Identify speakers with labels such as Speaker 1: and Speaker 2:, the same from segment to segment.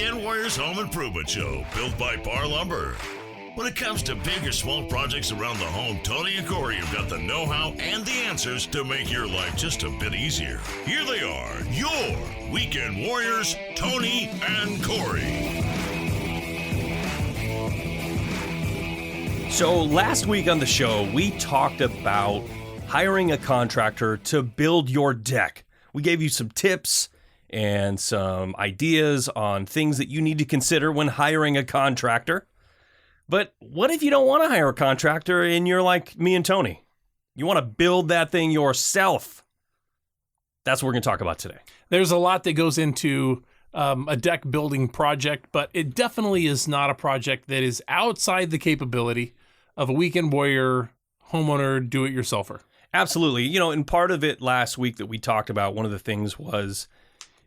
Speaker 1: Weekend Warriors Home Improvement Show, built by PARR Lumber. When it comes to big or small projects around the home, Tony and Corey have got the know-how and the answers to make your life just a bit easier. Here they are, your Weekend Warriors, Tony and Corey.
Speaker 2: So last week on the show, we talked about hiring a contractor to build your deck. We gave you some tips and some ideas on things that you need to consider when hiring a contractor. But what if you don't want to hire a contractor and you're like me and Tony? You want to build that thing yourself. That's what we're going to talk about today.
Speaker 3: There's a lot that goes into a deck building project, but it definitely is not a project that is outside the capability of a Weekend Warrior homeowner do-it-yourselfer.
Speaker 2: Absolutely. You know, and part of it last week that we talked about, one of the things was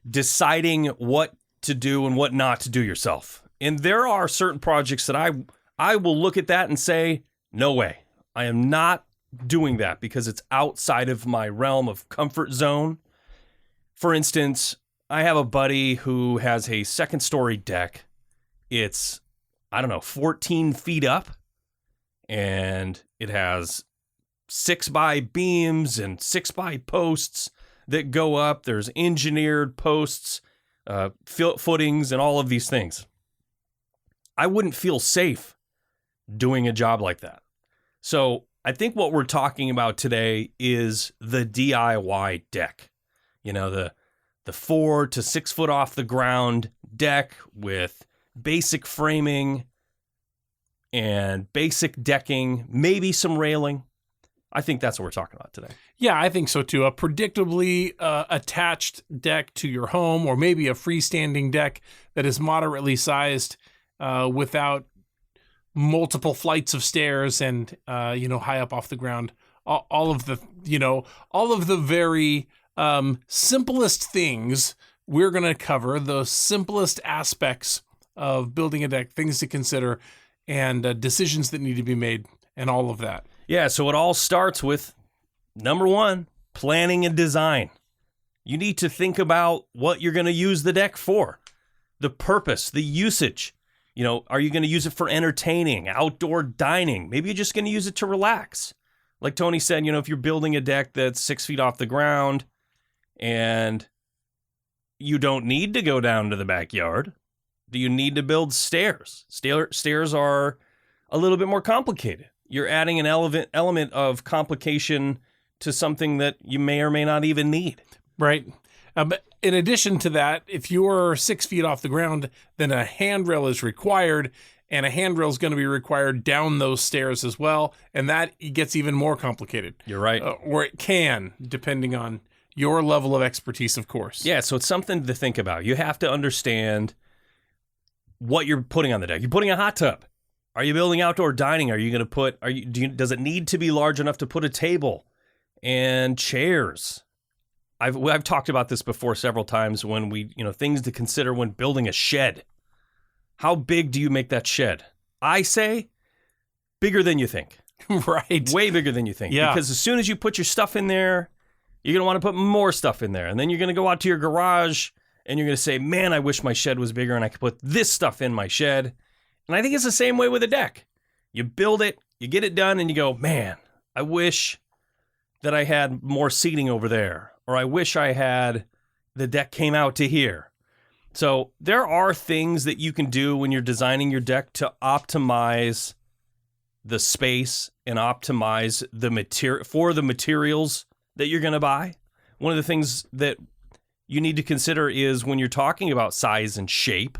Speaker 2: deciding what to do and what not to do yourself. And there are certain projects that I will look at that and say, no way. I am not doing that because it's outside of my realm of comfort zone. For instance, I have a buddy who has a second-story deck. It's, 14 feet up, and it has 6x beams and 6x posts that go up. There's engineered posts, footings, and all of these things. I wouldn't feel safe doing a job like that. So I think what we're talking about today is the DIY deck. You know, the 4 to 6 foot off the ground deck with basic framing and basic decking, maybe some railing. I think that's what we're talking about today.
Speaker 3: Yeah, I think so too. A predictably attached deck to your home, or maybe a freestanding deck that is moderately sized without multiple flights of stairs and high up off the ground. All of the very simplest things we're going to cover, the simplest aspects of building a deck, things to consider, and decisions that need to be made, and all of that.
Speaker 2: Yeah, so it all starts with, number one, planning and design. You need to think about what you're going to use the deck for, the purpose, the usage. You know, are you going to use it for entertaining, outdoor dining? Maybe you're just going to use it to relax. Like Tony said, if you're building a deck that's 6 feet off the ground and you don't need to go down to the backyard, do you need to build stairs? Stairs are a little bit more complicated. You're adding an element of complication to something that you may or may not even need.
Speaker 3: Right. But in addition to that, if you're 6 feet off the ground, then a handrail is required, and a handrail is going to be required down those stairs as well, and that gets even more complicated.
Speaker 2: You're right.
Speaker 3: Or it can, depending on your level of expertise, of course.
Speaker 2: Yeah, so it's something to think about. You have to understand what you're putting on the deck. You're putting a hot tub. Are you building outdoor dining? Are you going to put? Does it need to be large enough to put a table and chairs? I've talked about this before several times when things to consider when building a shed. How big do you make that shed? I say bigger than you think.
Speaker 3: Right.
Speaker 2: Way bigger than you think.
Speaker 3: Yeah.
Speaker 2: Because as soon as you put your stuff in there, you're going to want to put more stuff in there. And then you're going to go out to your garage and you're going to say, man, I wish my shed was bigger and I could put this stuff in my shed. And I think it's the same way with a deck. You build it, you get it done, and you go, man, I wish that I had more seating over there. Or I wish I had the deck came out to here. So there are things that you can do when you're designing your deck to optimize the space and optimize the materials that you're going to buy. One of the things that you need to consider is when you're talking about size and shape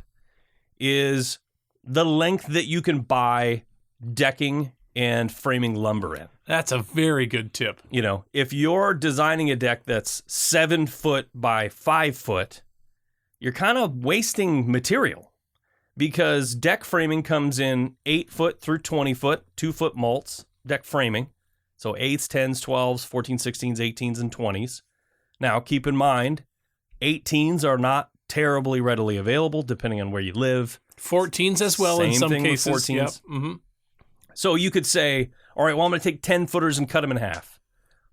Speaker 2: is the length that you can buy decking and framing lumber in.
Speaker 3: That's a very good tip.
Speaker 2: If you're designing a deck that's 7 foot by 5 foot, you're kind of wasting material because deck framing comes in 8 foot through 20 foot, 2 foot mults, deck framing. So 8s, 10s, 12s, 14s, 16s, 18s, and 20s. Now, keep in mind, 18s are not terribly readily available depending on where you live.
Speaker 3: 14s as well in some cases. 14s. Yep. Mm-hmm.
Speaker 2: So you could say, all right, well, I'm going to take 10 footers and cut them in half.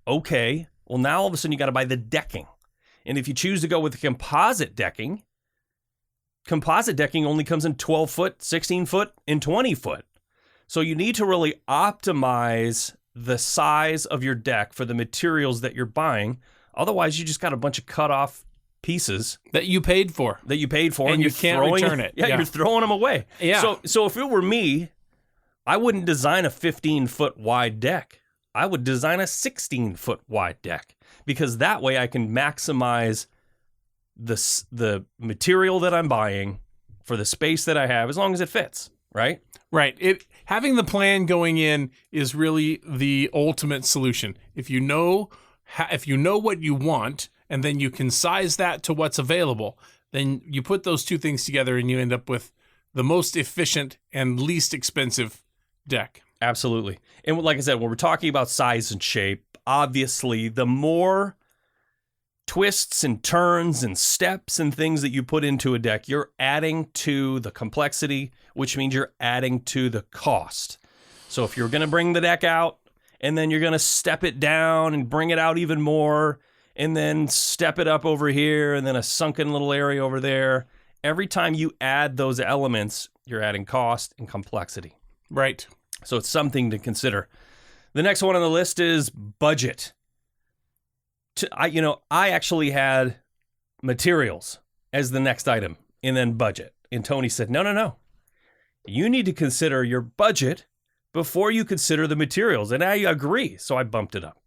Speaker 2: Okay. Well, now all of a sudden you got to buy the decking. And if you choose to go with the composite decking, composite decking only comes in 12 foot, 16 foot, and 20 foot. So you need to really optimize the size of your deck for the materials that you're buying. Otherwise, you just got a bunch of cut off pieces
Speaker 3: that you paid for,
Speaker 2: and you
Speaker 3: can't return it.
Speaker 2: Yeah, you're throwing them away.
Speaker 3: Yeah.
Speaker 2: So if it were me, I wouldn't design a 15-foot wide deck. I would design a 16-foot wide deck, because that way I can maximize the material that I'm buying for the space that I have, as long as it fits, right?
Speaker 3: Right. Having the plan going in is really the ultimate solution. If you know what you want, and then you can size that to what's available, then you put those two things together and you end up with the most efficient and least expensive deck.
Speaker 2: Absolutely. And like I said, when we're talking about size and shape, obviously the more twists and turns and steps and things that you put into a deck, you're adding to the complexity, which means you're adding to the cost. So if you're going to bring the deck out and then you're going to step it down and bring it out even more and then step it up over here and then a sunken little area over there, every time you add those elements, you're adding cost and complexity.
Speaker 3: Right.
Speaker 2: So it's something to consider. The next one on the list is budget. I actually had materials as the next item and then budget. And Tony said, no. You need to consider your budget before you consider the materials. And I agree. So I bumped it up.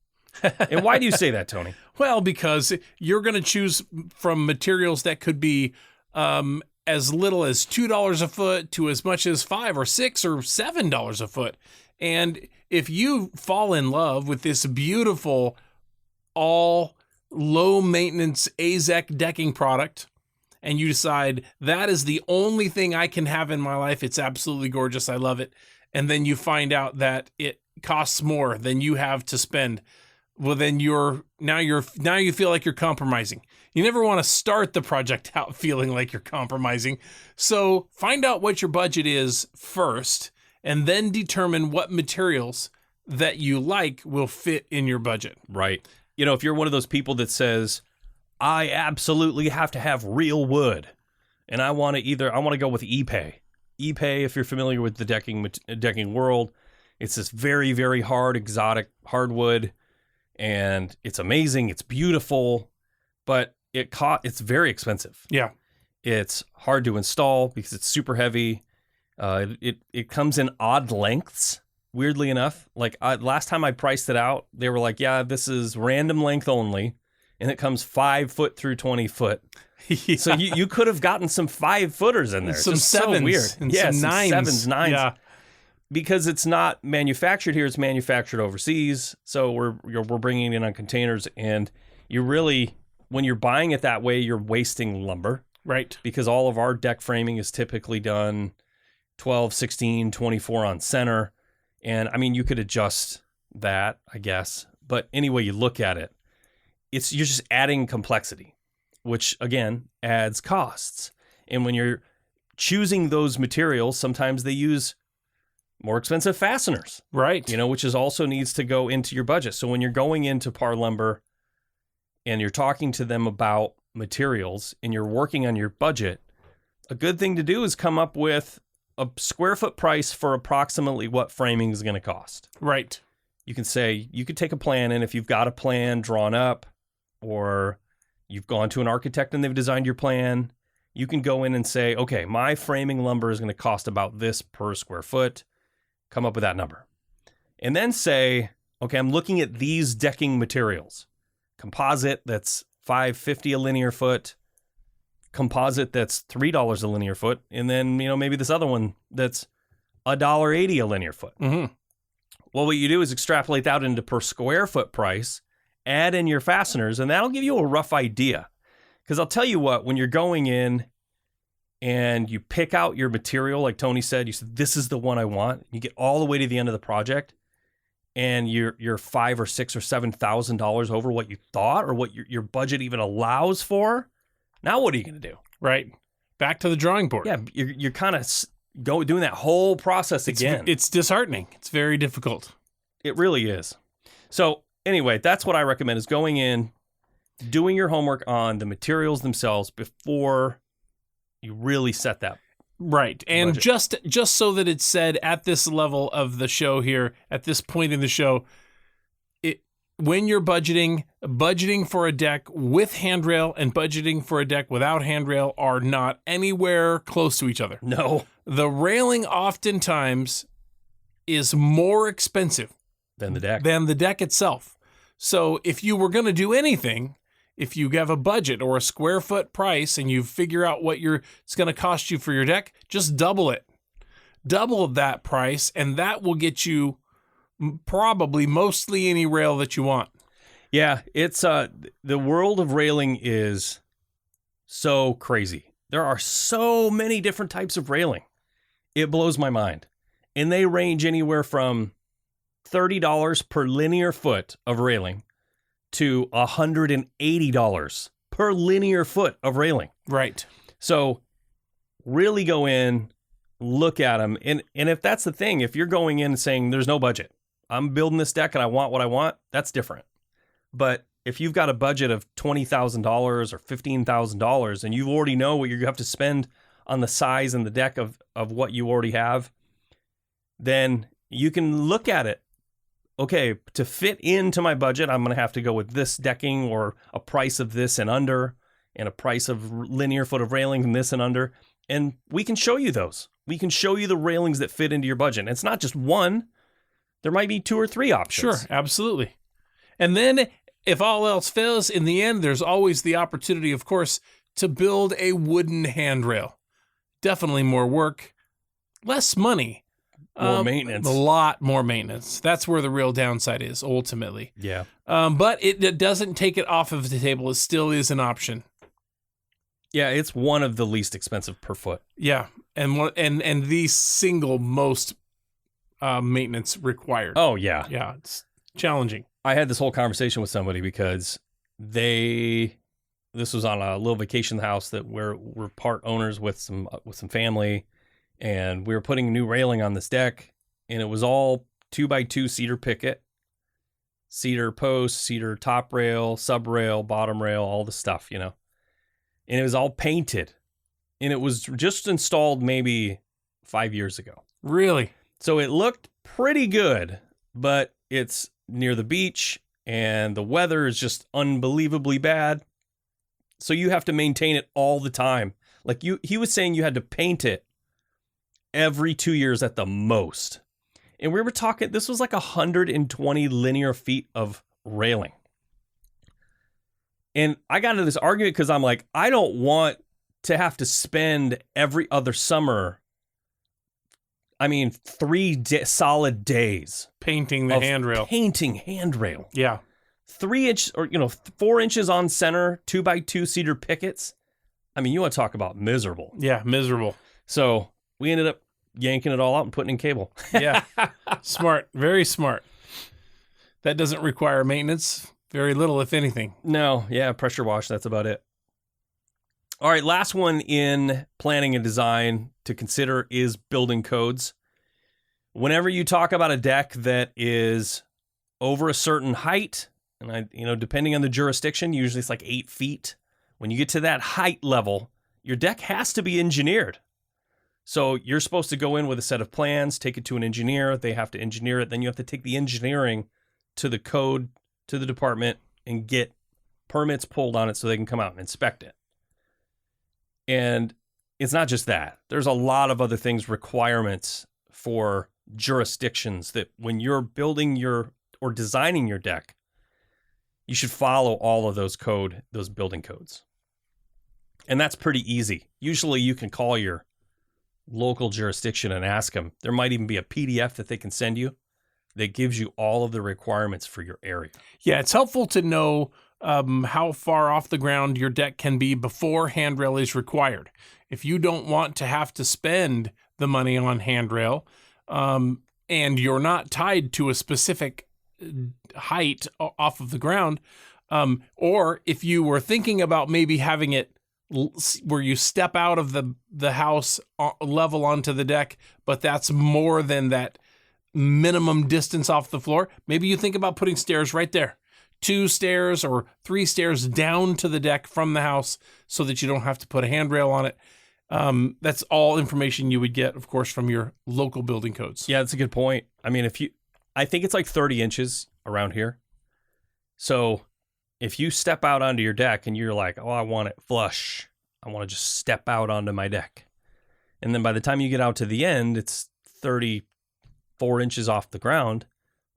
Speaker 2: And why do you say that, Tony?
Speaker 3: Well, because you're going to choose from materials that could be as little as $2 a foot to as much as $5 or $6 or $7 a foot. And if you fall in love with this beautiful, all low maintenance AZEK decking product, and you decide that is the only thing I can have in my life, it's absolutely gorgeous, I love it, and then you find out that it costs more than you have to spend, well, then you feel like you're compromising. You never want to start the project out feeling like you're compromising. So find out what your budget is first, and then determine what materials that you like will fit in your budget.
Speaker 2: Right. If you're one of those people that says, I absolutely have to have real wood, and I want to go with Ipe. Ipe, if you're familiar with the decking world, it's this very, very hard, exotic hardwood, and it's amazing. It's beautiful, but it's very expensive.
Speaker 3: Yeah.
Speaker 2: It's hard to install because it's super heavy. It comes in odd lengths. Weirdly enough, last time I priced it out, they were like, yeah, this is random length only. And it comes 5 foot through 20 foot. Yeah. So you could have gotten some 5-footers in there.
Speaker 3: Some
Speaker 2: it's just
Speaker 3: sevens.
Speaker 2: So weird.
Speaker 3: And
Speaker 2: yeah,
Speaker 3: some nines.
Speaker 2: Sevens, nines.
Speaker 3: Yeah.
Speaker 2: Because it's not manufactured here, it's manufactured overseas. So we're bringing it in on containers. And you really, when you're buying it that way, you're wasting lumber.
Speaker 3: Right.
Speaker 2: Because all of our deck framing is typically done 12, 16, 24 on center. And I mean, you could adjust that, I guess. But any way you look at it, you're just adding complexity, which again adds costs. And when you're choosing those materials, sometimes they use more expensive fasteners.
Speaker 3: Right.
Speaker 2: Which also needs to go into your budget. So when you're going into PARR Lumber and you're talking to them about materials and you're working on your budget, a good thing to do is come up with a square foot price for approximately what framing is going to cost.
Speaker 3: Right.
Speaker 2: You can take a plan, and if you've got a plan drawn up or you've gone to an architect and they've designed your plan, you can go in and say, okay, my framing lumber is going to cost about this per square foot. Come up with that number. And then say, okay, I'm looking at these decking materials. Composite, that's $5.50 a linear foot. Composite, that's $3 a linear foot. And then, maybe this other one that's $1.80 a linear foot.
Speaker 3: Mm-hmm.
Speaker 2: Well, what you do is extrapolate that into per square foot price, add in your fasteners, and that'll give you a rough idea. Because I'll tell you what, when you're going in and you pick out your material, like Tony said, you said, this is the one I want. You get all the way to the end of the project, and you're $5,000 or $6,000 or $7,000 over what you thought or what your budget even allows for. Now what are you going to do?
Speaker 3: Right. Back to the drawing board.
Speaker 2: Yeah, you're kind of doing that whole process again.
Speaker 3: It's disheartening. It's very difficult.
Speaker 2: It really is. So anyway, that's what I recommend, is going in, doing your homework on the materials themselves before You really set that.
Speaker 3: Right. And
Speaker 2: budget.
Speaker 3: just so that it's said at this level of the show here, at this point in the show, when you're budgeting for a deck with handrail and budgeting for a deck without handrail are not anywhere close to each other.
Speaker 2: No.
Speaker 3: The railing oftentimes is more expensive
Speaker 2: Than the deck.
Speaker 3: than the deck itself. So if you were going to do anything, if you have a budget or a square foot price and you figure out what it's going to cost you for your deck, just double it. Double that price, and that will get you probably mostly any rail that you want.
Speaker 2: Yeah, it's the world of railing is so crazy. There are so many different types of railing. It blows my mind. And they range anywhere from $30 per linear foot of railing to $180 per linear foot of railing.
Speaker 3: Right.
Speaker 2: So really go in, look at them. And if that's the thing, if you're going in and saying there's no budget, I'm building this deck and I want what I want, that's different. But if you've got a budget of $20,000 or $15,000 and you already know what you have to spend on the size and the deck of what you already have, then you can look at it. Okay, to fit into my budget, I'm going to have to go with this decking or a price of this and under and a price of linear foot of railing and this and under. And we can show you those. We can show you the railings that fit into your budget. And it's not just one. There might be 2 or 3 options.
Speaker 3: Sure, absolutely. And then if all else fails, in the end, there's always the opportunity, of course, to build a wooden handrail. Definitely more work, less money.
Speaker 2: More maintenance.
Speaker 3: A lot more maintenance. That's where the real downside is, ultimately.
Speaker 2: Yeah.
Speaker 3: But it doesn't take it off of the table. It still is an option.
Speaker 2: Yeah, it's one of the least expensive per foot.
Speaker 3: Yeah, and the single most maintenance required.
Speaker 2: Oh, yeah.
Speaker 3: Yeah, it's challenging.
Speaker 2: I had this whole conversation with somebody because this was on a little vacation house that we're part owners with some family, and we were putting a new railing on this deck, and it was all 2x2 cedar picket, cedar post, cedar top rail, sub rail, bottom rail, all the stuff, and it was all painted, and it was just installed maybe 5 years ago.
Speaker 3: Really?
Speaker 2: So it looked pretty good, but it's near the beach and the weather is just unbelievably bad. So you have to maintain it all the time. Like he was saying you had to paint it every 2 years at the most. And we were talking, this was like 120 linear feet of railing. And I got into this argument because I'm like, I don't want to have to spend every other summer, 3 solid days
Speaker 3: painting the handrail.
Speaker 2: Painting handrail.
Speaker 3: Yeah.
Speaker 2: 3 inch or 4 inches on center, 2x2 cedar pickets. You want to talk about miserable.
Speaker 3: Yeah, miserable.
Speaker 2: So we ended up yanking it all out and putting in cable.
Speaker 3: Yeah. Smart. Very smart. That doesn't require maintenance. Very little, if anything.
Speaker 2: No. Yeah. Pressure wash. That's about it. All right. Last one in planning and design to consider is building codes. Whenever you talk about a deck that is over a certain height, and depending on the jurisdiction, usually it's like 8 feet. When you get to that height level, your deck has to be engineered. So you're supposed to go in with a set of plans, take it to an engineer. They have to engineer it. Then you have to take the engineering to the code, to the department, and get permits pulled on it so they can come out and inspect it. And it's not just that. There's a lot of other things, requirements for jurisdictions that when you're building or designing your deck, you should follow all of those building codes. And that's pretty easy. Usually you can call your local jurisdiction and ask them. There might even be a PDF that they can send you that gives you all of the requirements for your area. Yeah,
Speaker 3: it's helpful to know how far off the ground your deck can be before handrail is required. If you don't want to have to spend the money on handrail, and you're not tied to a specific height off of the ground, or if you were thinking about maybe having it where you step out of the house level onto the deck, but that's more than that minimum distance off the floor, maybe you think about putting stairs right there. 2 stairs or 3 stairs down to the deck from the house so that you don't have to put a handrail on it. That's all information you would get, of course, from your local building codes.
Speaker 2: Yeah, that's a good point. I mean, I think it's like 30 inches around here. So if you step out onto your deck and you're like, oh, I want it flush, I want to just step out onto my deck. And then by the time you get out to the end, it's 34 inches off the ground.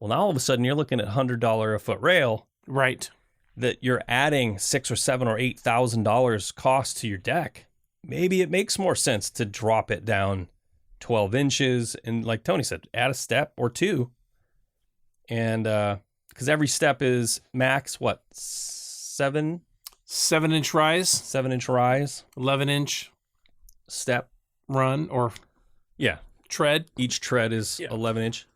Speaker 2: Well, now all of a sudden you're looking at $100 a foot rail.
Speaker 3: Right.
Speaker 2: That you're adding $6,000 or $7,000 or $8,000 cost to your deck. Maybe it makes more sense to drop it down 12 inches and, like Tony said, add a step or two. And because every step is max, what, 7
Speaker 3: 7-inch rise,
Speaker 2: 7-inch rise,
Speaker 3: 11-inch
Speaker 2: step,
Speaker 3: run, or
Speaker 2: yeah,
Speaker 3: tread.
Speaker 2: Each tread is 11 inch.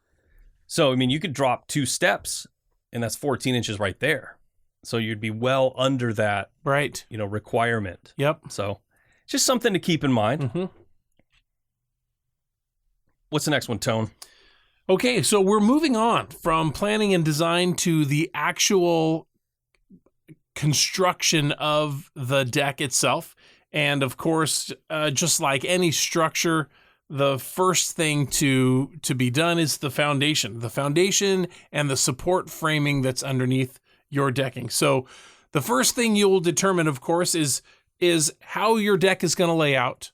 Speaker 2: So, I mean, you could drop 2 steps and that's 14 inches right there. So you'd be well under that,
Speaker 3: right?
Speaker 2: Requirement.
Speaker 3: Yep.
Speaker 2: So just something to keep in mind.
Speaker 3: Mm-hmm.
Speaker 2: What's the next one, Tone?
Speaker 3: Okay, so we're moving on from planning and design to the actual construction of the deck itself. And of course, just like any structure, the first thing to be done is the foundation and the support framing that's underneath your decking. So the first thing you'll determine, of course, is how your deck is going to lay out.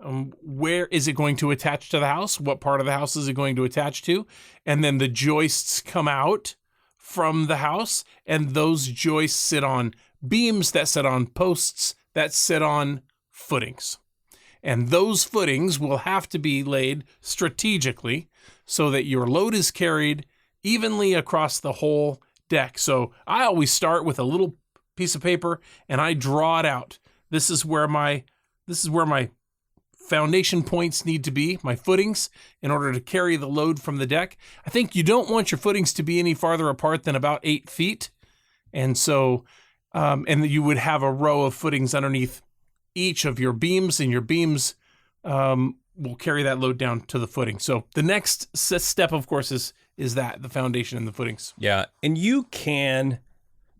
Speaker 3: Where is it going to attach to the house? What part of the house is it going to attach to? And then the joists come out from the house, and those joists sit on beams that sit on posts that sit on footings. And those footings will have to be laid strategically so that your load is carried evenly across the whole deck. So I always start with a little piece of paper and I draw it out. This is where my foundation points need to be, my footings, in order to carry the load from the deck. I think you don't want your footings to be any farther apart than about 8 feet. And so, and you would have a row of footings underneath each of your beams, and your beams will carry that load down to the footing. So the next step, of course, is that, the foundation and the footings.
Speaker 2: Yeah, and you can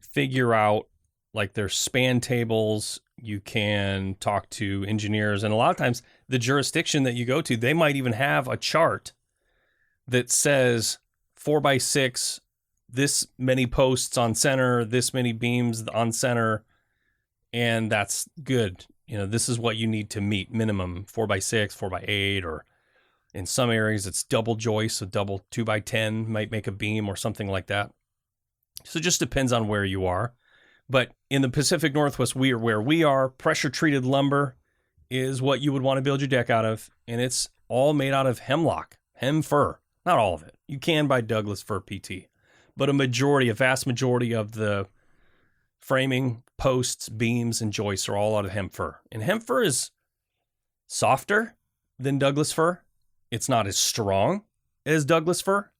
Speaker 2: figure out, like, there's span tables. You can talk to engineers, and a lot of times the jurisdiction that you go to, they might even have a chart that says 4x6, this many posts on center, this many beams on center, and that's good. This is what you need to meet minimum 4x6, 4x8, or in some areas it's double joist, so double 2x10 might make a beam or something like that. So it just depends on where you are. But in the Pacific Northwest, where we are, pressure-treated lumber is what you would want to build your deck out of, and it's all made out of hemlock, hem fir. Not all of it. You can buy Douglas fir PT, but a vast majority of the framing, posts, beams, and joists are all out of hem fir. And hem fir is softer than Douglas fir. It's not as strong as Douglas fir,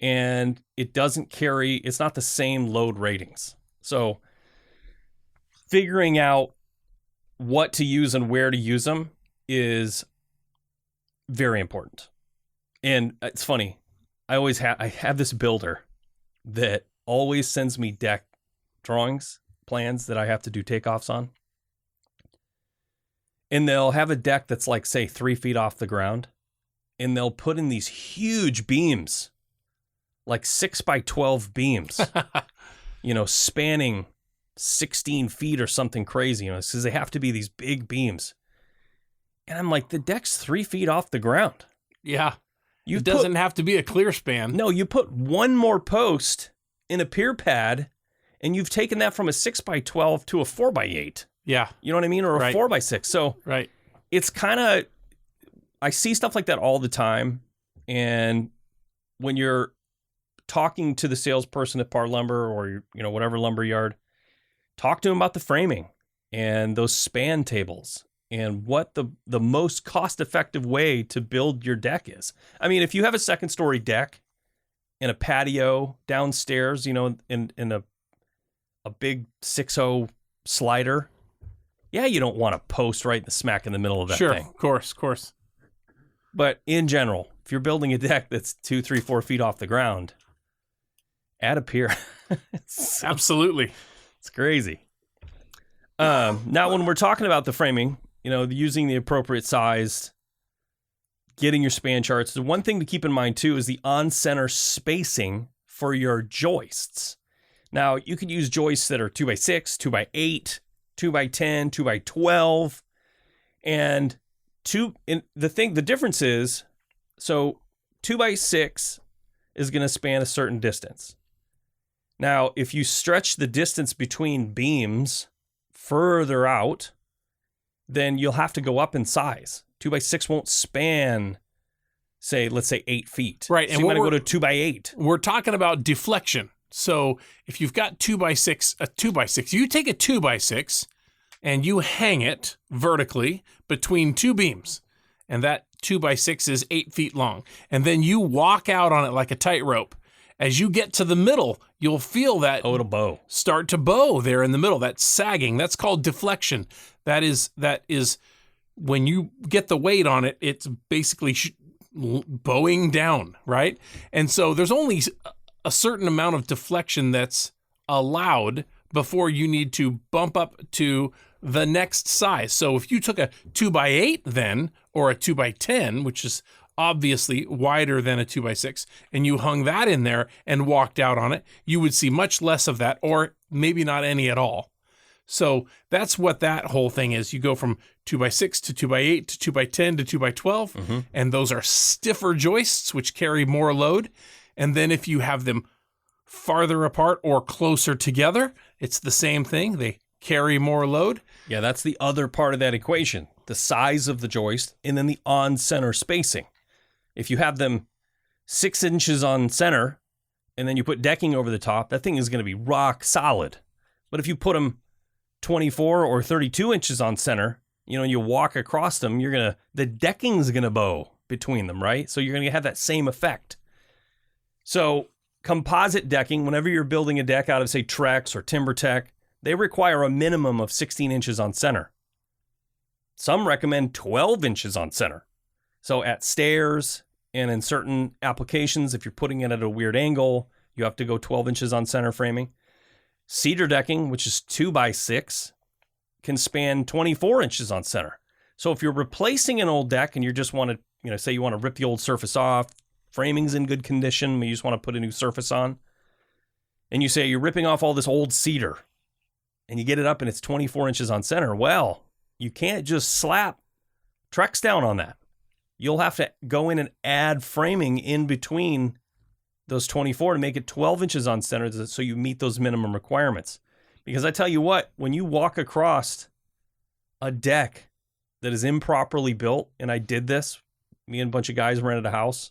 Speaker 2: and it's not the same load ratings. So figuring out what to use and where to use them is very important. And it's funny. I have this builder that always sends me deck drawings, plans that I have to do takeoffs on. And they'll have a deck that's like, say, 3 feet off the ground. And they'll put in these huge beams, like 6x12 beams, spanning 16 feet or something crazy, because they have to be these big beams. And I'm like, the deck's 3 feet off the ground.
Speaker 3: Yeah. It doesn't have to be a clear span.
Speaker 2: No, you put one more post in a pier pad, and you've taken that from a 6x12 to a 4x8.
Speaker 3: Yeah.
Speaker 2: You know what I mean? Or a 4x6. So
Speaker 3: right.
Speaker 2: It's kind of, I see stuff like that all the time. And when you're talking to the salesperson at PARR Lumber or, whatever lumber yard, talk to them about the framing and those span tables and what the most cost-effective way to build your deck is. I mean, if you have a second-story deck and a patio downstairs, in a big 6.0 slider, yeah, you don't want to post right smack in the middle of that thing.
Speaker 3: Sure, of course.
Speaker 2: But in general, if you're building a deck that's 2, 3, 4 feet off the ground, add a pier.
Speaker 3: Absolutely.
Speaker 2: It's crazy. Now, when we're talking about the framing, using the appropriate size, getting your span charts. The one thing to keep in mind too is the on-center spacing for your joists. Now, you could use joists that are 2x6, 2x8, 2x10, 2x12, and the difference is, so 2x6 is going to span a certain distance. Now, if you stretch the distance between beams further out, then you'll have to go up in size. 2x6 won't span, let's say 8 feet.
Speaker 3: Right.
Speaker 2: So you want to go to 2x8.
Speaker 3: We're talking about deflection. So if you've got 2x6, you take a 2x6 and you hang it vertically between two beams. And that 2x6 is 8 feet long. And then you walk out on it like a tightrope. As you get to the middle, you'll feel that
Speaker 2: it'll bow.
Speaker 3: Start to bow there in the middle. That's sagging. That's called deflection. That is when you get the weight on it, it's basically bowing down, right? And so there's only a certain amount of deflection that's allowed before you need to bump up to the next size. So if you took a 2x8 then, or a 2x10, which is obviously wider than a 2x6, and you hung that in there and walked out on it, you would see much less of that, or maybe not any at all. So that's what that whole thing is. You go from 2x6 to 2x8 to 2x10 to 2x12, and those are stiffer joists, which carry more load. And then if you have them farther apart or closer together, it's the same thing. They carry more load.
Speaker 2: Yeah, that's the other part of that equation, the size of the joist and then the on-center spacing. If you have them 6 inches on center and then you put decking over the top, that thing is going to be rock solid. But if you put them 24 or 32 inches on center, and you walk across them, the decking's going to bow between them, right? So you're going to have that same effect. So composite decking, whenever you're building a deck out of, say, Trex or TimberTech, they require a minimum of 16 inches on center. Some recommend 12 inches on center. So at stairs and in certain applications, if you're putting it at a weird angle, you have to go 12 inches on center framing. Cedar decking, which is 2x6, can span 24 inches on center. So if you're replacing an old deck and you just want to, say you want to rip the old surface off, framing's in good condition, but you just want to put a new surface on, and you say you're ripping off all this old cedar, and you get it up and it's 24 inches on center, well, you can't just slap Trex down on that. You'll have to go in and add framing in between those 24 to make it 12 inches on center so you meet those minimum requirements. Because I tell you what, when you walk across a deck that is improperly built, and I did this, me and a bunch of guys rented a house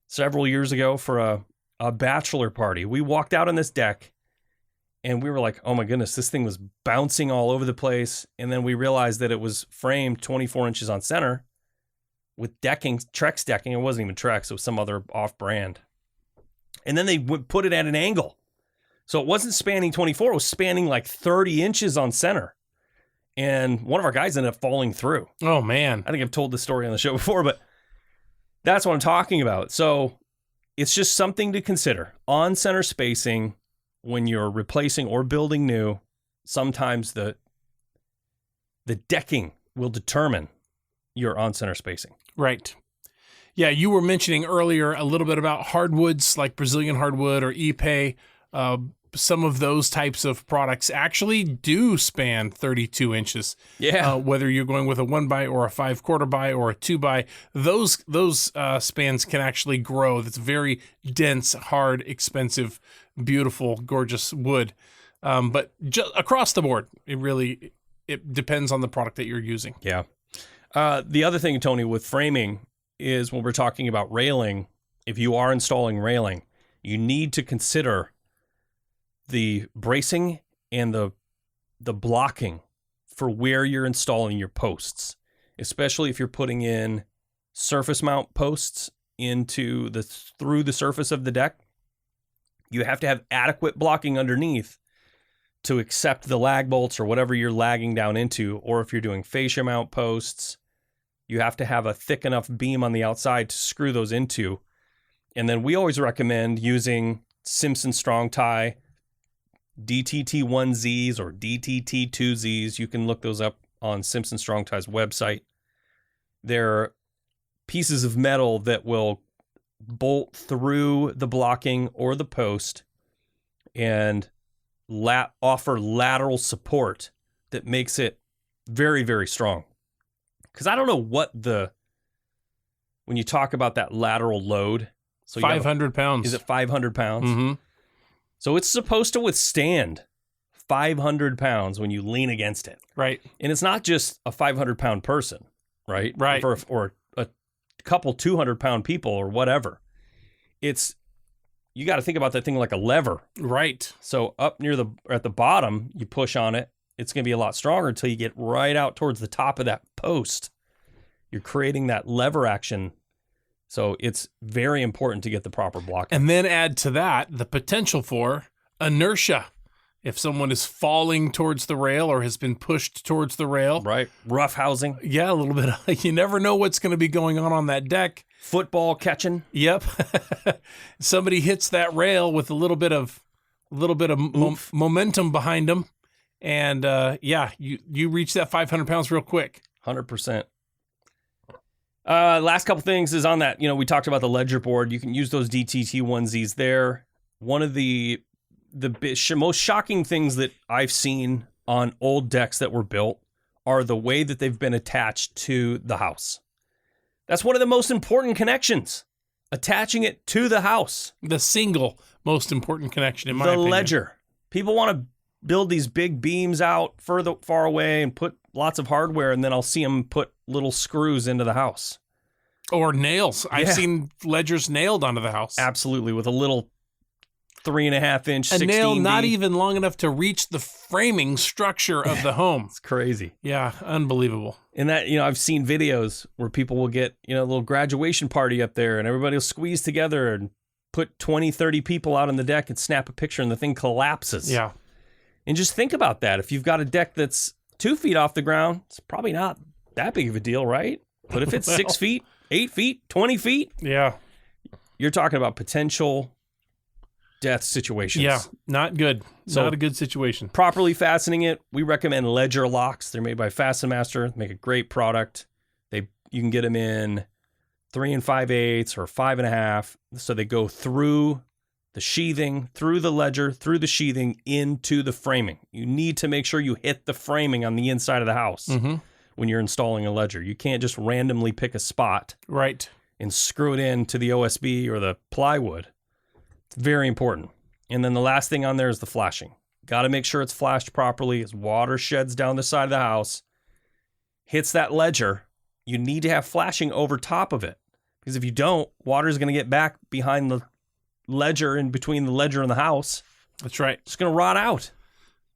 Speaker 2: several years ago for a bachelor party. We walked out on this deck and we were like, oh my goodness, this thing was bouncing all over the place. And then we realized that it was framed 24 inches on center with decking, Trex decking. It wasn't even Trex, it was some other off-brand. And then they would put it at an angle. So it wasn't spanning 24, it was spanning like 30 inches on center. And one of our guys ended up falling through. Oh, man. I think I've told this story on the show before, but that's what I'm talking about. So it's just something to consider. On-center spacing when you're replacing or building new, sometimes the decking will determine your on-center spacing.
Speaker 3: Right. Yeah, you were mentioning earlier a little bit about hardwoods like Brazilian hardwood or Ipe. Some of those types of products actually do span 32 inches.
Speaker 2: Yeah.
Speaker 3: Whether you're going with a 1x or a 5/4 by or a 2x, those spans can actually grow. That's very dense, hard, expensive, beautiful, gorgeous wood. But just across the board, it depends on the product that you're using.
Speaker 2: Yeah. The other thing, Tony, with framing is when we're talking about railing, if you are installing railing, you need to consider the bracing and the blocking for where you're installing your posts, especially if you're putting in surface mount posts through the surface of the deck. You have to have adequate blocking underneath to accept the lag bolts or whatever you're lagging down into. Or if you're doing fascia mount posts, you have to have a thick enough beam on the outside to screw those into. And then we always recommend using Simpson Strong Tie DTT1Zs or DTT2Zs. You can look those up on Simpson Strong Tie's website. They're pieces of metal that will bolt through the blocking or the post and offer lateral support that makes it very, very strong. Because I don't know when you talk about that lateral load. So
Speaker 3: 500 pounds.
Speaker 2: Is it 500 pounds?
Speaker 3: Mm-hmm.
Speaker 2: So it's supposed to withstand 500 pounds when you lean against it.
Speaker 3: Right.
Speaker 2: And it's not just a 500-pound person, right?
Speaker 3: Right.
Speaker 2: Or a couple 200-pound people or whatever. You got to think about that thing like a lever.
Speaker 3: Right.
Speaker 2: So up at the bottom, you push on it. It's going to be a lot stronger until you get right out towards the top of that post. You're creating that lever action. So it's very important to get the proper block.
Speaker 3: And then add to that the potential for inertia. If someone is falling towards the rail or has been pushed towards the rail.
Speaker 2: Right. Rough housing.
Speaker 3: Yeah, a little bit. You never know what's going to be going on that deck.
Speaker 2: Football catching.
Speaker 3: Yep. Somebody hits that rail with a little bit of momentum behind them. And you reach that 500 pounds real quick.
Speaker 2: 100%. Last couple things is on that. We talked about the ledger board. You can use those DTT onesies there. One of the most shocking things that I've seen on old decks that were built are the way that they've been attached to the house. That's one of the most important connections. Attaching it to the house.
Speaker 3: The single most important connection, in my opinion.
Speaker 2: The ledger. People want to build these big beams out far away and put lots of hardware, and then I'll see them put little screws into the house.
Speaker 3: Or nails. Yeah. I've seen ledgers nailed onto the house.
Speaker 2: Absolutely, with a little 3.5-inch 16D.
Speaker 3: A nail not even long enough to reach the framing structure of the home.
Speaker 2: It's crazy.
Speaker 3: Yeah, unbelievable.
Speaker 2: And that, I've seen videos where people will get, a little graduation party up there and everybody will squeeze together and put 20, 30 people out on the deck and snap a picture and the thing collapses.
Speaker 3: Yeah.
Speaker 2: And just think about that. If you've got a deck that's 2 feet off the ground, it's probably not that big of a deal, right? But if it's 6 feet, 8 feet, 20 feet,
Speaker 3: yeah,
Speaker 2: you're talking about potential death situations.
Speaker 3: Yeah, not good.
Speaker 2: So,
Speaker 3: not a good situation.
Speaker 2: Properly fastening it, we recommend ledger locks. They're made by Fasten Master. They make a great product. You can get them in 3 5/8 or 5.5. So they go through the sheathing, through the ledger, through the sheathing, into the framing. You need to make sure you hit the framing on the inside of the house when you're installing a ledger. You can't just randomly pick a spot and screw it into the OSB or the plywood. It's very important. And then the last thing on there is the flashing. Got to make sure it's flashed properly as water sheds down the side of the house, hits that ledger. You need to have flashing over top of it, because if you don't, water is going to get back behind the ledger, in between the ledger and the house.
Speaker 3: That's right.
Speaker 2: It's going to rot out.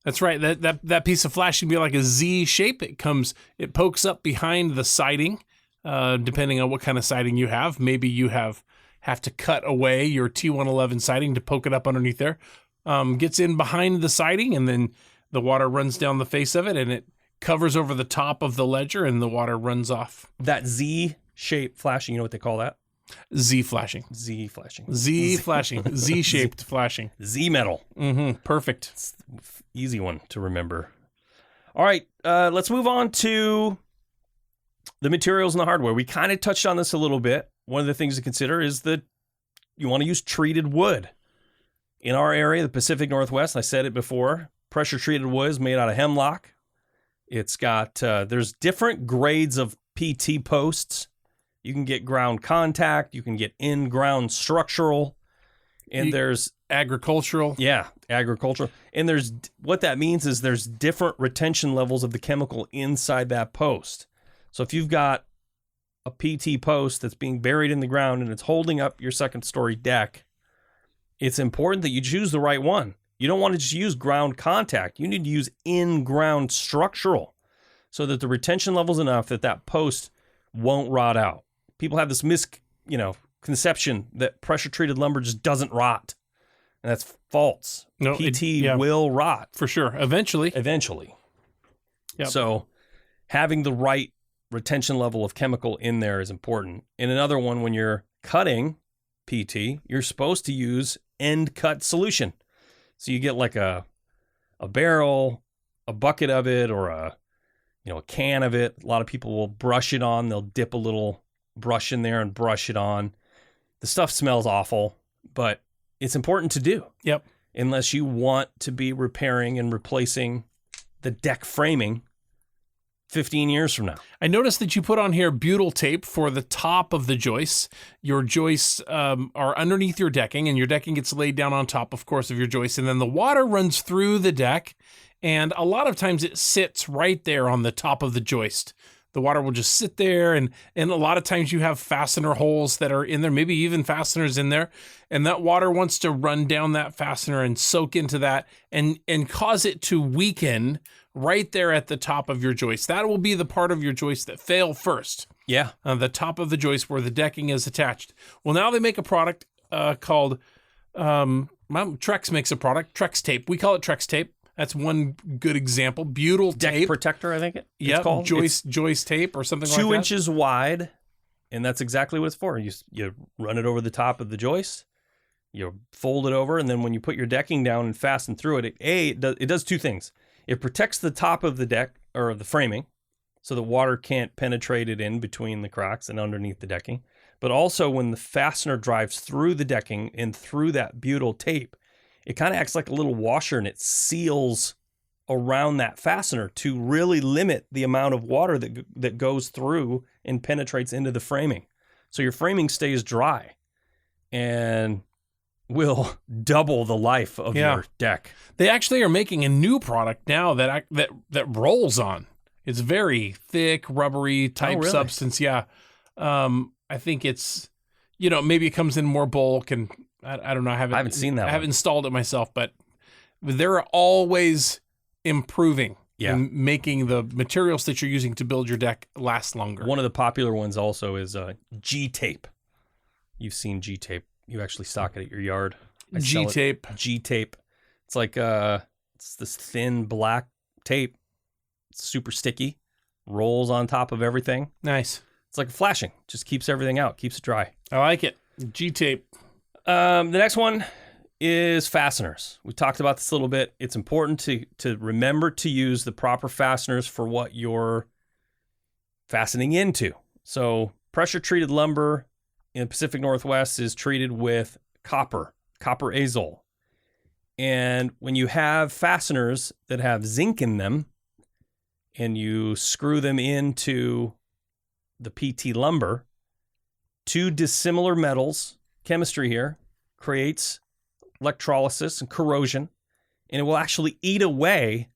Speaker 3: That's right. That piece of flashing be like a Z shape. It pokes up behind the siding, depending on what kind of siding you have. Maybe you have to cut away your T111 siding to poke it up underneath there. Gets in behind the siding, and then the water runs down the face of it, and it covers over the top of the ledger, and the water runs off.
Speaker 2: That Z-shaped flashing, you know what they call that?
Speaker 3: Z flashing.
Speaker 2: Z flashing.
Speaker 3: Z flashing. Z-shaped flashing.
Speaker 2: Z-metal.
Speaker 3: Perfect.
Speaker 2: It's an easy one to remember. All right, let's move on to the materials and the hardware. We kind of touched on this a little bit. One of the things to consider is that you want to use treated wood. In our area, the Pacific Northwest, I said it before, pressure-treated wood is made out of hemlock. It's got, there's different grades of PT posts. You can get ground contact, you can get in-ground structural, and there's
Speaker 3: agricultural.
Speaker 2: Yeah, agricultural. And what that means is there's different retention levels of the chemical inside that post. So if you've got a PT post that's being buried in the ground and it's holding up your second-story deck, it's important that you choose the right one. You don't want to just use ground contact. You need to use in-ground structural so that the retention level is enough that post won't rot out. People have this conception that pressure-treated lumber just doesn't rot. And that's false.
Speaker 3: No,
Speaker 2: PT will rot.
Speaker 3: For sure. Eventually.
Speaker 2: Yep. So having the right retention level of chemical in there is important. And another one, when you're cutting PT, you're supposed to use end cut solution. So you get like a barrel, a bucket of it, or a can of it. A lot of people will brush it on. They'll dip a little brush in there and brush it on. The stuff smells awful, but it's important to do.
Speaker 3: Yep.
Speaker 2: Unless you want to be repairing and replacing the deck framing 15 years from now.
Speaker 3: I noticed that you put on here butyl tape for the top of the joists. Your joists are underneath your decking, and your decking gets laid down on top, of course, of your joists. And then the water runs through the deck, and a lot of times it sits right there on the top of the joist. The water will just sit there, and a lot of times you have fastener holes that are in there, maybe even fasteners in there, and that water wants to run down that fastener and soak into that and cause it to weaken right there at the top of your joist. That will be the part of your joist that fail first.
Speaker 2: Yeah.
Speaker 3: The top of the joist where the decking is attached. Well, now they make a product called, Trex makes a product, Trex tape. We call it Trex tape. That's one good example. Butyl
Speaker 2: Deck
Speaker 3: tape.
Speaker 2: protector, I think it's
Speaker 3: Yep,
Speaker 2: called.
Speaker 3: joist tape or something like that.
Speaker 2: 2 inches wide, and that's exactly what it's for. You run it over the top of the joist, you fold it over, and then when you put your decking down and fasten through it, it does 2 things. It protects the top of the deck, or the framing, so the water can't penetrate it in between the cracks and underneath the decking. But also when the fastener drives through the decking and through that butyl tape, it kind of acts like a little washer, and it seals around that fastener to really limit the amount of water that goes through and penetrates into the framing. So your framing stays dry and will double the life of your deck.
Speaker 3: They actually are making a new product now that rolls on. It's very thick, rubbery type substance. Yeah. I think it's, maybe it comes in more bulk, and I don't know. I haven't
Speaker 2: seen that.
Speaker 3: I haven't installed it myself, but they're always improving and making the materials that you're using to build your deck last longer.
Speaker 2: One of the popular ones also is G-tape. You've seen G-tape. You actually stock it at your yard.
Speaker 3: G-tape.
Speaker 2: G-tape. It's like it's this thin black tape. It's super sticky. Rolls on top of everything.
Speaker 3: Nice.
Speaker 2: It's like flashing. Just keeps everything out. Keeps it dry.
Speaker 3: I like it. G-tape.
Speaker 2: The next one is fasteners. We talked about this a little bit. It's important to remember to use the proper fasteners for what you're fastening into. So pressure-treated lumber in the Pacific Northwest is treated with copper azole. And when you have fasteners that have zinc in them and you screw them into the PT lumber, 2 dissimilar metals, chemistry here, creates electrolysis and corrosion, and it will actually eat away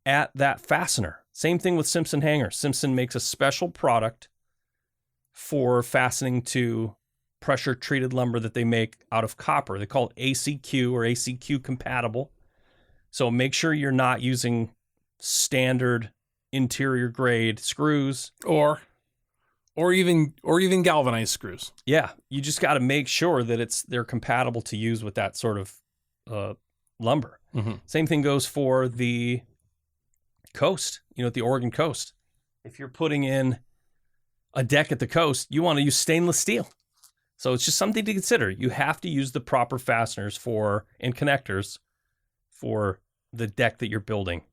Speaker 2: at that fastener. Same thing with Simpson hangers. Simpson makes a special product for fastening to pressure-treated lumber that they make out of copper. They call it ACQ or ACQ compatible. So make sure you're not using standard interior grade screws
Speaker 3: or even galvanized screws.
Speaker 2: Yeah, you just got to make sure that they're compatible to use with that sort of lumber.
Speaker 3: Mm-hmm.
Speaker 2: Same thing goes for the coast, at the Oregon coast. If you're putting in a deck at the coast, you want to use stainless steel. So it's just something to consider. You have to use the proper fasteners and connectors for the deck that you're building.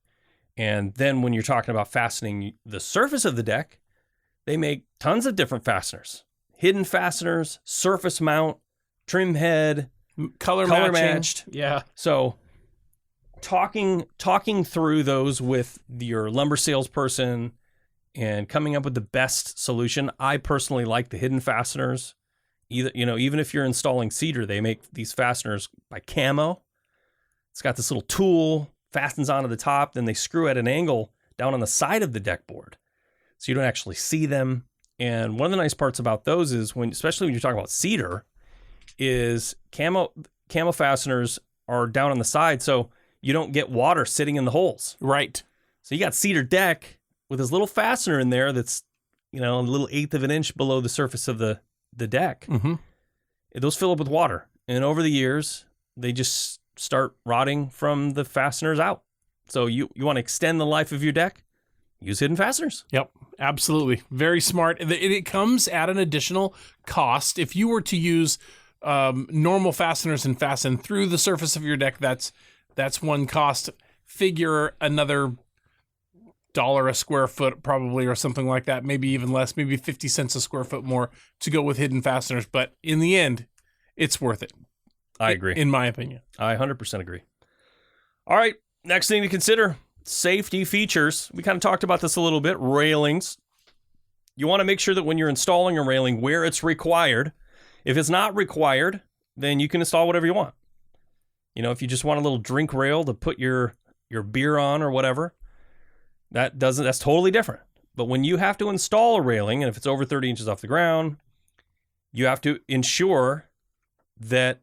Speaker 2: And then when you're talking about fastening the surface of the deck, they make tons of different fasteners. Hidden fasteners, surface mount, trim head,
Speaker 3: color
Speaker 2: matched.
Speaker 3: Yeah.
Speaker 2: So talking through those with your lumber salesperson and coming up with the best solution. I personally like the hidden fasteners. Even if you're installing cedar, they make these fasteners by Camo. It's got this little tool, fastens onto the top, then they screw at an angle down on the side of the deck board, so you don't actually see them. And one of the nice parts about those is especially when you're talking about cedar, is camo fasteners are down on the side, so you don't get water sitting in the holes.
Speaker 3: Right.
Speaker 2: So you got cedar deck with this little fastener in there that's, a little 1/8 of an inch below the surface of the deck.
Speaker 3: Mm-hmm.
Speaker 2: Those fill up with water, and over the years they just start rotting from the fasteners out. So you want to extend the life of your deck, use hidden fasteners.
Speaker 3: Yep, absolutely. Very smart. It comes at an additional cost. If you were to use normal fasteners and fasten through the surface of your deck, that's one cost. Figure another $1 a square foot probably, or something like that, maybe even less, maybe 50 cents a square foot more to go with hidden fasteners. But in the end, it's worth it.
Speaker 2: I agree.
Speaker 3: In my opinion.
Speaker 2: I 100% agree. All right, next thing to consider, safety features. We kind of talked about this a little bit, railings. You want to make sure that when you're installing a railing where it's required, if it's not required, then you can install whatever you want. If you just want a little drink rail to put your beer on or whatever, that's totally different. But when you have to install a railing, and if it's over 30 inches off the ground, you have to ensure that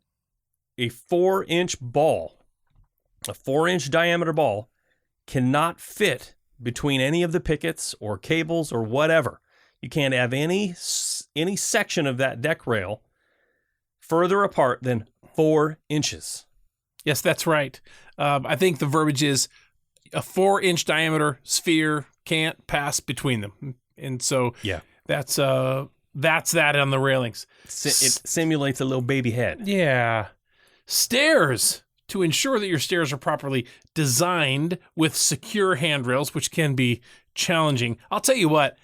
Speaker 2: a 4-inch ball, a 4-inch diameter ball, cannot fit between any of the pickets or cables or whatever. You can't have any section of that deck rail further apart than 4 inches.
Speaker 3: Yes, that's right. I think the verbiage is a 4-inch diameter sphere can't pass between them. And so that's that on the railings.
Speaker 2: It simulates a little baby head.
Speaker 3: Yeah. Stairs. To ensure that your stairs are properly designed with secure handrails, which can be challenging. I'll tell you what,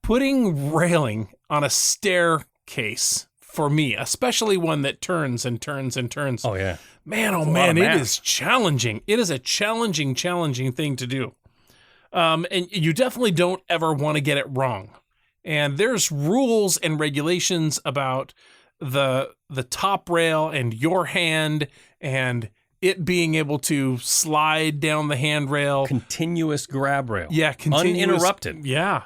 Speaker 3: putting railing on a staircase, for me, especially one that turns and turns and turns.
Speaker 2: Oh, yeah.
Speaker 3: Man, it is challenging. It is a challenging thing to do. And you definitely don't ever want to get it wrong. And there's rules and regulations about the top rail and your hand and it being able to slide down the handrail.
Speaker 2: Continuous grab rail.
Speaker 3: Yeah,
Speaker 2: uninterrupted.
Speaker 3: Yeah.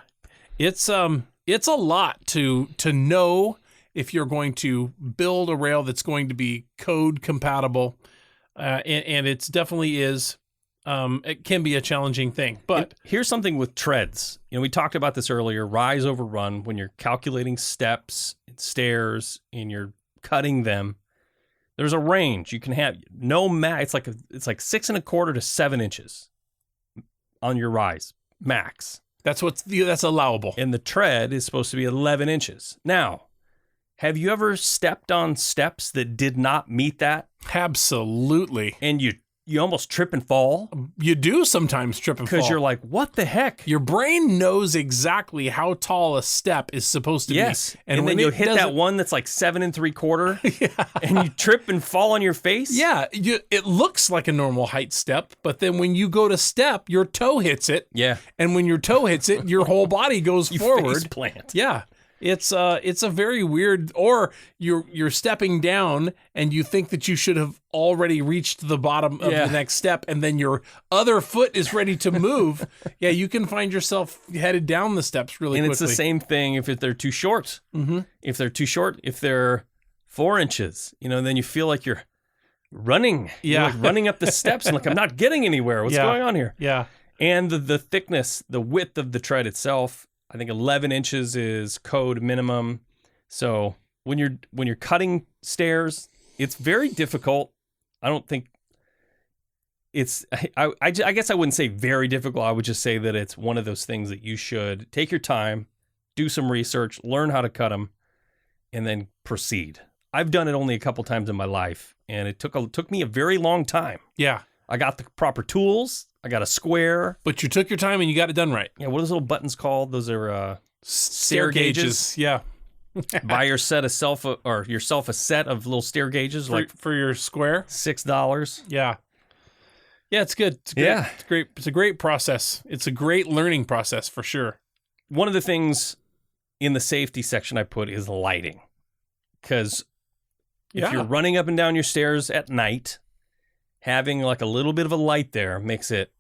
Speaker 3: It's a lot to know if you're going to build a rail that's going to be code compatible, and it definitely is. It can be a challenging thing. But
Speaker 2: here's something with treads. We talked about this earlier. Rise over run. When you're calculating steps, and stairs, and you're cutting them, there's a range you can have. It's like 6 1/4 to 7 inches on your rise max.
Speaker 3: That's allowable.
Speaker 2: And the tread is supposed to be 11 inches. Now, have you ever stepped on steps that did not meet that?
Speaker 3: Absolutely.
Speaker 2: And you almost trip and fall?
Speaker 3: You do sometimes trip and fall.
Speaker 2: Because you're like, what the heck?
Speaker 3: Your brain knows exactly how tall a step is supposed to be.
Speaker 2: And then you hit that one that's like 7 3/4, and you trip and fall on your face?
Speaker 3: Yeah. It looks like a normal height step, but then when you go to step, your toe hits it.
Speaker 2: Yeah.
Speaker 3: And when your toe hits it, your whole body goes forward.
Speaker 2: Face plant.
Speaker 3: Yeah. It's a very weird, or you're stepping down and you think that you should have already reached the bottom of the next step, and then your other foot is ready to move. Yeah, you can find yourself headed down the steps really quickly.
Speaker 2: And it's the same thing if they're too short.
Speaker 3: Mm-hmm.
Speaker 2: If they're too short, if they're 4 inches, then you feel like you're running.
Speaker 3: Yeah.
Speaker 2: You're like running up the steps and like, I'm not getting anywhere. What's going on here?
Speaker 3: Yeah.
Speaker 2: And the thickness, the width of the tread itself, I think 11 inches is code minimum. So when you're cutting stairs, it's very difficult. I don't think it's. I guess I wouldn't say very difficult. I would just say that it's one of those things that you should take your time, do some research, learn how to cut them, and then proceed. I've done it only a couple times in my life, and it took me a very long time.
Speaker 3: Yeah.
Speaker 2: I got the proper tools. I got a square.
Speaker 3: But you took your time and you got it done right.
Speaker 2: Yeah, what are those little buttons called? Those are stair gauges.
Speaker 3: Yeah.
Speaker 2: Buy yourself a set of little stair gauges
Speaker 3: for your square.
Speaker 2: $6.
Speaker 3: Yeah. Yeah, it's good. It's great.
Speaker 2: Yeah.
Speaker 3: It's great. It's a great process. It's a great learning process for sure.
Speaker 2: One of the things in the safety section I put is lighting. Because if you're running up and down your stairs at night, having like a little bit of a light there makes it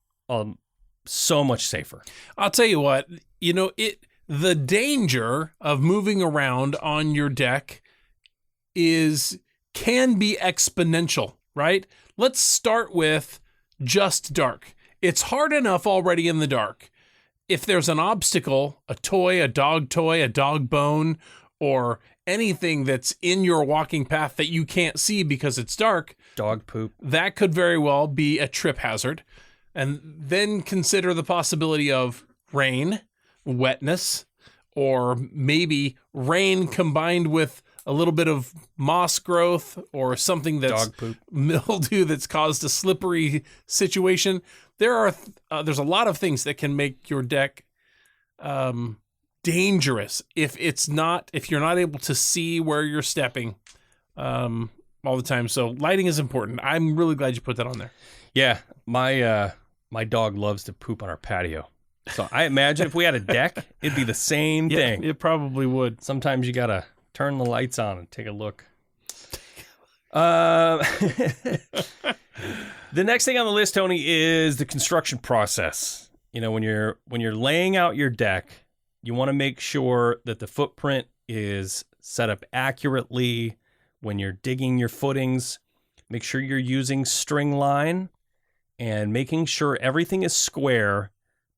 Speaker 2: so much safer.
Speaker 3: I'll tell you what, the danger of moving around on your deck can be exponential, right? Let's start with just dark. It's hard enough already in the dark. If there's an obstacle, a toy, a dog bone, or anything that's in your walking path that you can't see because it's dark,
Speaker 2: dog poop,
Speaker 3: that could very well be a trip hazard. And then consider the possibility of rain, wetness, or maybe rain combined with a little bit of moss growth or something that's
Speaker 2: dog poop,
Speaker 3: mildew that's caused a slippery situation. there's a lot of things that can make your deck dangerous if you're not able to see where you're stepping all the time. So lighting is important. I'm really glad you put that on there.
Speaker 2: Yeah, my dog loves to poop on our patio. So I imagine if we had a deck, it'd be the same thing.
Speaker 3: It probably would.
Speaker 2: Sometimes you gotta turn the lights on and take a look. The next thing on the list, Tony, is the construction process. You know, when you're laying out your deck, you want to make sure that the footprint is set up accurately. When you're digging your footings, make sure you're using string line and making sure everything is square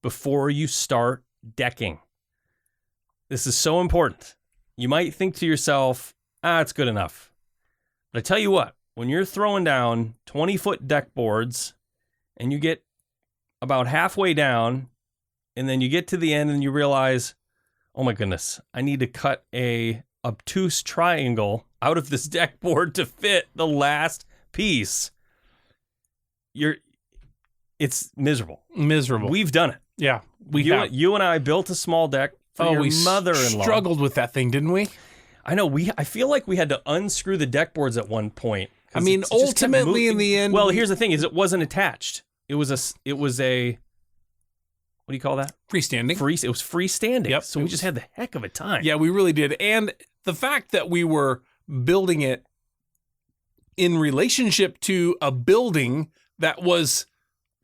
Speaker 2: before you start decking. This is so important. You might think to yourself, it's good enough. But I tell you what, when you're throwing down 20-foot deck boards and you get about halfway down and then you get to the end and you realize, oh my goodness, I need to cut a obtuse triangle out of this deck board to fit the last piece. It's miserable.
Speaker 3: Miserable.
Speaker 2: We've done it.
Speaker 3: Yeah,
Speaker 2: you and I built a small deck for your mother-in-law.
Speaker 3: Struggled with that thing, didn't we?
Speaker 2: I know. I feel like we had to unscrw the deck boards at one point.
Speaker 3: I mean, ultimately, in the end.
Speaker 2: Well, here's the thing: it wasn't attached. It was a. What do you call that?
Speaker 3: Freestanding.
Speaker 2: It was freestanding.
Speaker 3: Yep.
Speaker 2: So we just had the heck of a time.
Speaker 3: Yeah, we really did. And the fact that we were building it in relationship to a building that was,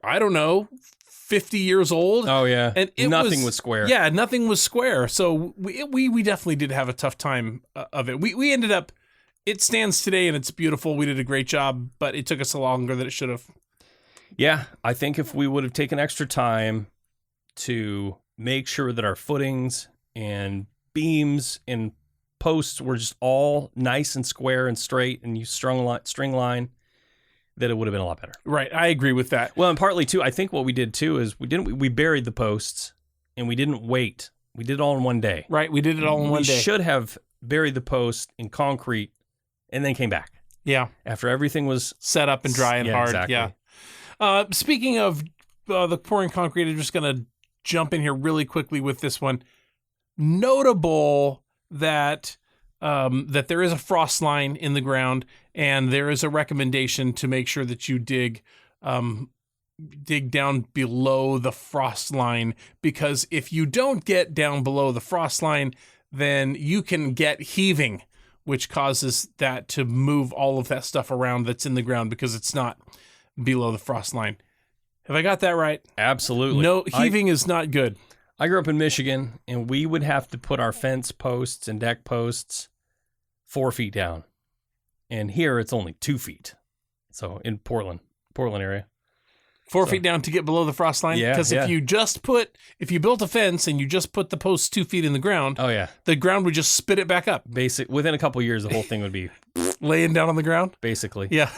Speaker 3: I don't know, 50 years old.
Speaker 2: Oh, yeah.
Speaker 3: And
Speaker 2: nothing was square.
Speaker 3: Yeah, nothing was square. So we definitely did have a tough time of it. We ended up, it stands today and it's beautiful. We did a great job, but it took us longer than it should have.
Speaker 2: Yeah, I think if we would have taken extra time to make sure that our footings and beams and posts were just all nice and square and straight and you string line, that it would have been a lot better.
Speaker 3: Right. I agree with that.
Speaker 2: Well, and partly too, I think what we did too is we buried the posts and we didn't wait. We did it all in one day.
Speaker 3: Right. We did it all in one day.
Speaker 2: We should have buried the post in concrete and then came back.
Speaker 3: Yeah.
Speaker 2: After everything was
Speaker 3: set up and dry and hard.
Speaker 2: Exactly.
Speaker 3: Yeah. Speaking of the pouring concrete, I'm just going to jump in here really quickly with this one. Notable that that there is a frost line in the ground, and there is a recommendation to make sure that you dig down below the frost line, because if you don't get down below the frost line, then you can get heaving, which causes that to move all of that stuff around that's in the ground because it's not below the frost line. Have I got that right?
Speaker 2: Absolutely.
Speaker 3: No, heaving is not good.
Speaker 2: I grew up in Michigan, and we would have to put our fence posts and deck posts 4 feet down. And here it's only 2 feet. So in Portland area.
Speaker 3: 4 feet down to get below the frost line?
Speaker 2: Yeah.
Speaker 3: Because if you built a fence and you just put the posts 2 feet in the ground,
Speaker 2: oh yeah,
Speaker 3: the ground would just spit it back up.
Speaker 2: Within a couple of years, the whole thing would be
Speaker 3: laying down on the ground.
Speaker 2: Basically.
Speaker 3: Yeah.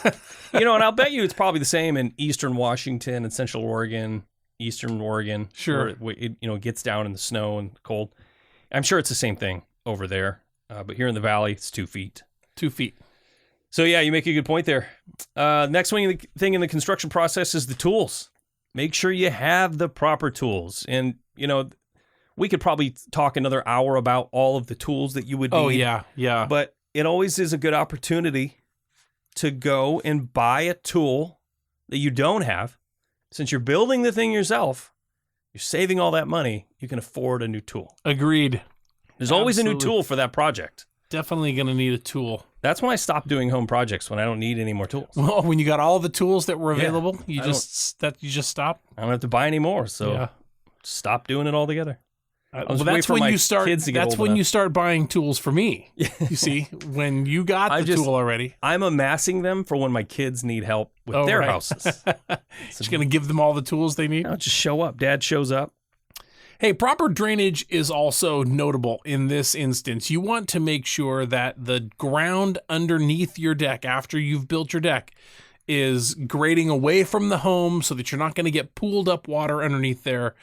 Speaker 2: And I'll bet you it's probably the same in Eastern Washington and Central Oregon, Eastern Oregon.
Speaker 3: Sure.
Speaker 2: Where it gets down in the snow and cold. I'm sure it's the same thing over there. But here in the valley, it's 2 feet.
Speaker 3: 2 feet.
Speaker 2: So yeah, you make a good point there. Next thing in the construction process is the tools. Make sure you have the proper tools. And, we could probably talk another hour about all of the tools that you would need.
Speaker 3: Oh, yeah, yeah.
Speaker 2: But it always is a good opportunity to go and buy a tool that you don't have. Since you're building the thing yourself, you're saving all that money, you can afford a new tool.
Speaker 3: Agreed.
Speaker 2: There's always a new tool for that project.
Speaker 3: Definitely going to need a tool.
Speaker 2: That's when I stopped doing home projects, when I don't need any more tools.
Speaker 3: Well, when you got all the tools that were available, you just stop.
Speaker 2: I don't have to buy any more, so stop doing it altogether.
Speaker 3: That's when you start. That's when you start buying tools for me. You see, when you got the tool already,
Speaker 2: I'm amassing them for when my kids need help with their houses.
Speaker 3: Just going to give them all the tools they need.
Speaker 2: I'll just show up. Dad shows up.
Speaker 3: Hey, proper drainage is also notable in this instance. You want to make sure that the ground underneath your deck after you've built your deck is grading away from the home so that you're not going to get pooled up water underneath there.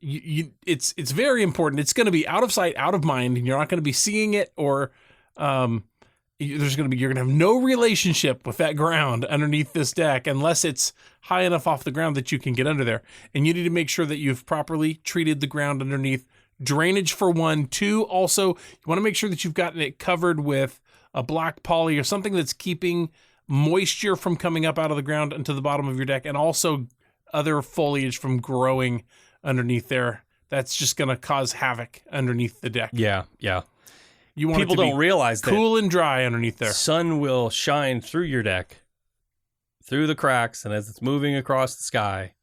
Speaker 3: It's very important. It's going to be out of sight, out of mind, and you're not going to be seeing it or you're going to have no relationship with that ground underneath this deck unless it's high enough off the ground that you can get under there. And you need to make sure that you've properly treated the ground underneath. Drainage for 1. 2, also, you want to make sure that you've gotten it covered with a black poly or something that's keeping moisture from coming up out of the ground into the bottom of your deck, and also other foliage from growing underneath there. That's just going to cause havoc underneath the deck.
Speaker 2: Yeah.
Speaker 3: You want
Speaker 2: People
Speaker 3: it to
Speaker 2: don't
Speaker 3: be
Speaker 2: realize that
Speaker 3: cool and dry underneath there.
Speaker 2: sun will shine through your deck, through the cracks, and as it's moving across the sky,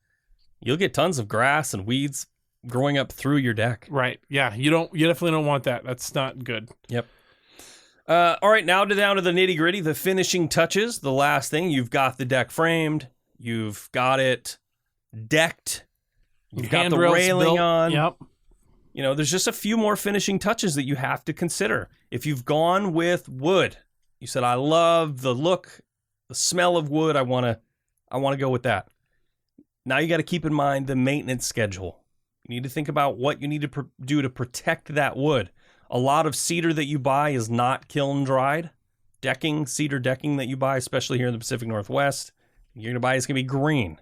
Speaker 2: you'll get tons of grass and weeds growing up through your deck.
Speaker 3: Right. Yeah. You definitely don't want that. That's not good.
Speaker 2: Yep. All right, now down to the nitty gritty, the finishing touches. The last thing, you've got the deck framed, you've got it decked, you've got the railing
Speaker 3: built
Speaker 2: on.
Speaker 3: Yep.
Speaker 2: You know, there's just a few more finishing touches that you have to consider. If you've gone with wood, you said, I love the look, the smell of wood, I want to go with that. Now you got to keep in mind the maintenance schedule. You need to think about what you need to do to protect that wood. A lot of cedar that you buy is not kiln dried. Cedar decking that you buy, especially here in the Pacific Northwest, you're going to buy is going to be green.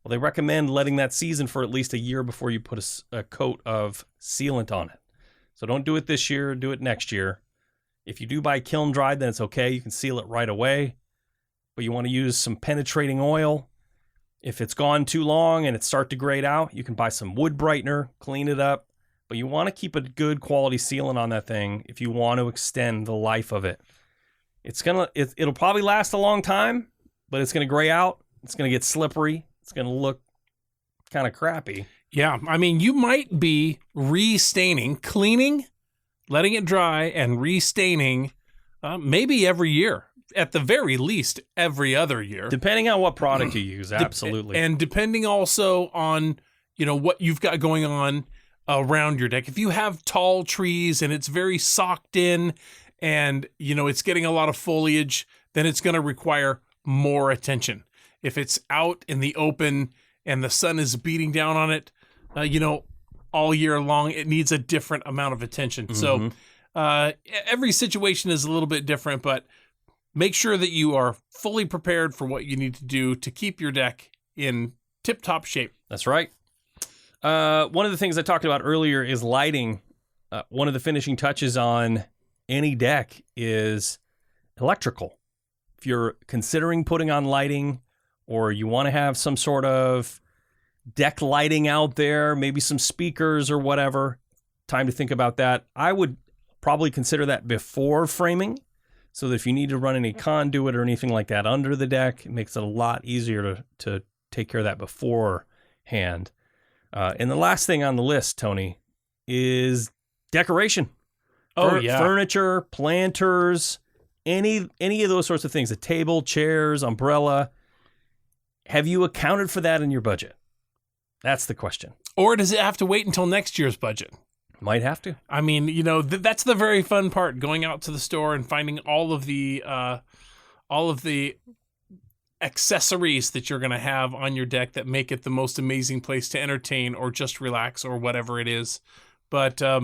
Speaker 2: Well, they recommend letting that season for at least a year before you put a coat of sealant on it. So don't do it this year, do it next year. If you do buy kiln dried, then it's okay. You can seal it right away. But you want to use some penetrating oil. If it's gone too long and it starts to grade out, you can buy some wood brightener, clean it up. But you want to keep a good quality sealant on that thing if you want to extend the life of it. It'll probably last a long time, but it's going to gray out. It's going to get slippery. It's going to look kind of crappy.
Speaker 3: Yeah. I mean, you might be restaining, cleaning, letting it dry, and restaining maybe every year. At the very least, every other year.
Speaker 2: Depending on what product you use, absolutely.
Speaker 3: And depending also on, what you've got going on around your deck. If you have tall trees and it's very socked in and, it's getting a lot of foliage, then it's going to require more attention. If it's out in the open and the sun is beating down on it, all year long, it needs a different amount of attention. Mm-hmm. So every situation is a little bit different, but make sure that you are fully prepared for what you need to do to keep your deck in tip-top shape.
Speaker 2: That's right. One of the things I talked about earlier is lighting. One of the finishing touches on any deck is electrical. If you're considering putting on lighting or you want to have some sort of deck lighting out there, maybe some speakers or whatever, time to think about that. I would probably consider that before framing, so that if you need to run any conduit or anything like that under the deck, it makes it a lot easier to take care of that beforehand. And the last thing on the list, Tony, is decoration. Furniture, planters, any of those sorts of things. A table, chairs, umbrella. Have you accounted for that in your budget? That's the question.
Speaker 3: Or does it have to wait until next year's budget?
Speaker 2: Might have to.
Speaker 3: I mean, that's the very fun part, going out to the store and finding all of the accessories that you're going to have on your deck that make it the most amazing place to entertain or just relax or whatever it is. But I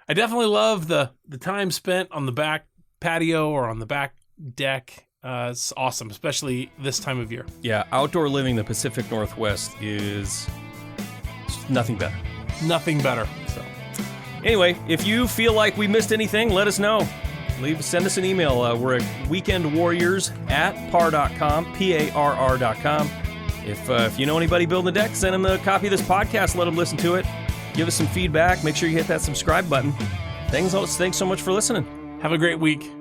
Speaker 3: definitely love the time spent on the back patio or on the back deck. It's awesome, especially this time of year.
Speaker 2: Yeah, outdoor living in the Pacific Northwest is nothing better.
Speaker 3: Nothing better.
Speaker 2: So, anyway, if you feel like we missed anything, let us know. Send us an email. We're at weekendwarriors@parr.com, PARR.com. If you know anybody building a deck, send them a copy of this podcast. Let them listen to it. Give us some feedback. Make sure you hit that subscribe button. Thanks so much for listening.
Speaker 3: Have a great week.